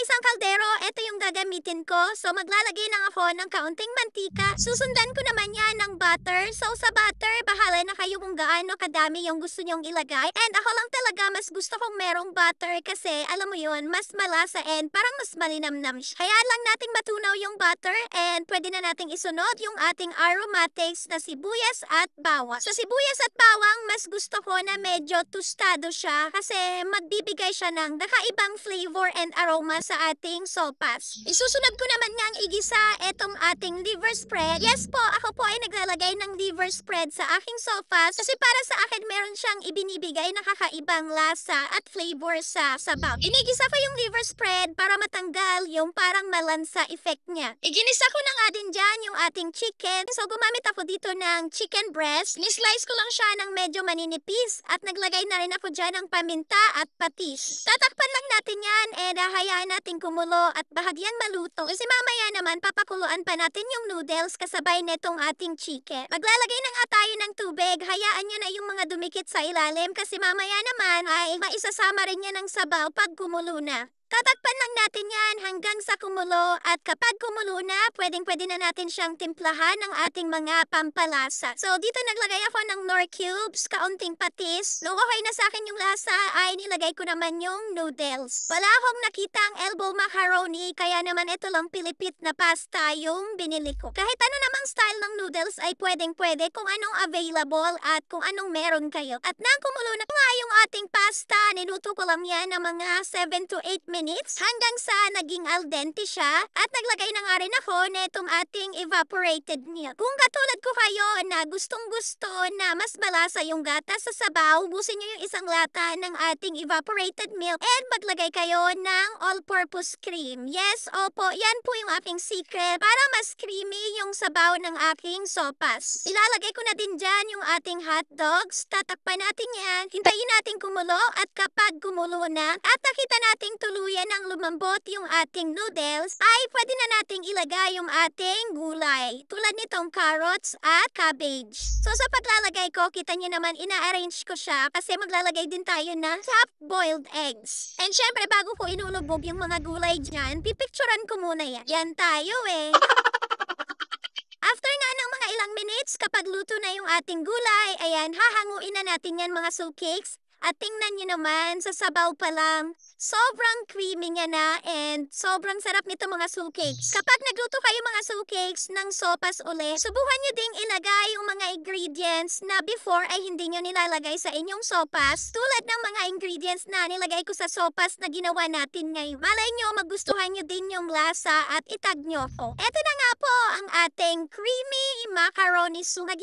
isang kaldero, ito yung gagamitin ko. So, maglalagay lang ako ng kaunting mantika. Susundan ko naman yan ng butter. So, sa butter, bahala na kayo kung gaano kadami yung gusto nyong ilagay. And ako lang talaga, mas gusto kong merong butter kasi, alam mo yun, mas malasa and parang mas malinamnam siya. Kaya lang nating matunaw yung butter and pwede na nating isunod yung ating aromatics na sibuyas at bawang. Sa sibuyas at bawang, mas gusto ko na medyo tostado siya kasi magbibigay siya ng nakaibang flavor and aroma sa ating sopas. Isusunod ko naman ngang igisa etong ating liver spread. Yes po, ako po ay naglalagay ng liver spread sa aking sopas kasi para sa akin meron siyang ibinibigay na kakaibang lasa at flavor sa sabaw. Inigisa ko yung liver spread para matanggal yung parang malansa effect niya. Iginisa ko na nga din dyan yung ating chicken. So gumamit ako dito ng chicken breast. Ni-slice ko lang siya ng medyo maninipis at naglagay na rin ako dyan ng paminta at patis. Tatakpan lang natin yan and hayaan natin kumulo at bahagyang maluto. Kasi mamaya naman papakuluan pa natin yung noodles kasabay netong ating chicken. Maglalagay na nga tayo ng tubig. Hayaan nyo na yung mga dumikit sa ilalim kasi mamaya naman ay maisasama rin yan ng sabaw pag kumulo na. Tatakpan lang natin yan hanggang sa kumulo at kapag kumulo na, pwedeng-pwede na natin siyang timplahan ng ating mga pampalasa. So dito naglagay ako ng Knorr cubes, kaunting patis. Nung okay na sa akin yung lasa ay nilagay ko naman yung noodles. Wala akong nakitang elbow macaroni kaya naman ito lang pilipit na pasta yung binili ko. Kahit ano namang style ng noodles ay pwedeng-pwede kung anong available at kung anong meron kayo. At nang kumulo na nga yung ating pasta, niluto ko lang yan ng mga 7 to 8 minutes hanggang sa naging al dente siya at naglagay na nga rin ako netong ating evaporated milk. Kung katulad ko kayo na gustong gusto na mas malasa yung gatas sa sabaw, ubusin nyo yung isang lata ng ating evaporated milk and maglagay kayo ng all-purpose cream. Yes, opo, yan po yung aking secret para mas creamy yung sabaw ng aking sopas. Ilalagay ko na din dyan yung ating hot dogs. Tatakpan natin yan. Hintayin natin kumulo at kapag kumulo na at nakita nating tuluyan ng lumambot yung ating noodles, ay pwede na nating ilagay yung ating gulay. Tulad nitong carrots at cabbage. So sa paglalagay ko, kita nyo naman ina-arrange ko siya kasi maglalagay din tayo ng half-boiled eggs. And syempre, bago ko inulubog yung mga gulay dyan, pipicturan ko muna yan. Yan tayo eh. After nga ng mga ilang minutes, kapag luto na yung ating gulay, ayan, hahanguin na natin yan mga soup cakes. At tingnan nyo naman, sa sabaw pa lang, sobrang creamy niya na and sobrang sarap nito mga soup cakes. Kapag nagluto kayo mga soup cakes ng sopas uli, subukan nyo ding ilagay yung mga ingredients na before ay hindi nyo nilalagay sa inyong sopas. Tulad ng mga ingredients na nilagay ko sa sopas na ginawa natin ngayon. Malay nyo, magustuhan nyo din yung lasa at itag nyo ko. Eto na nga po ang ating creamy macaroni soup na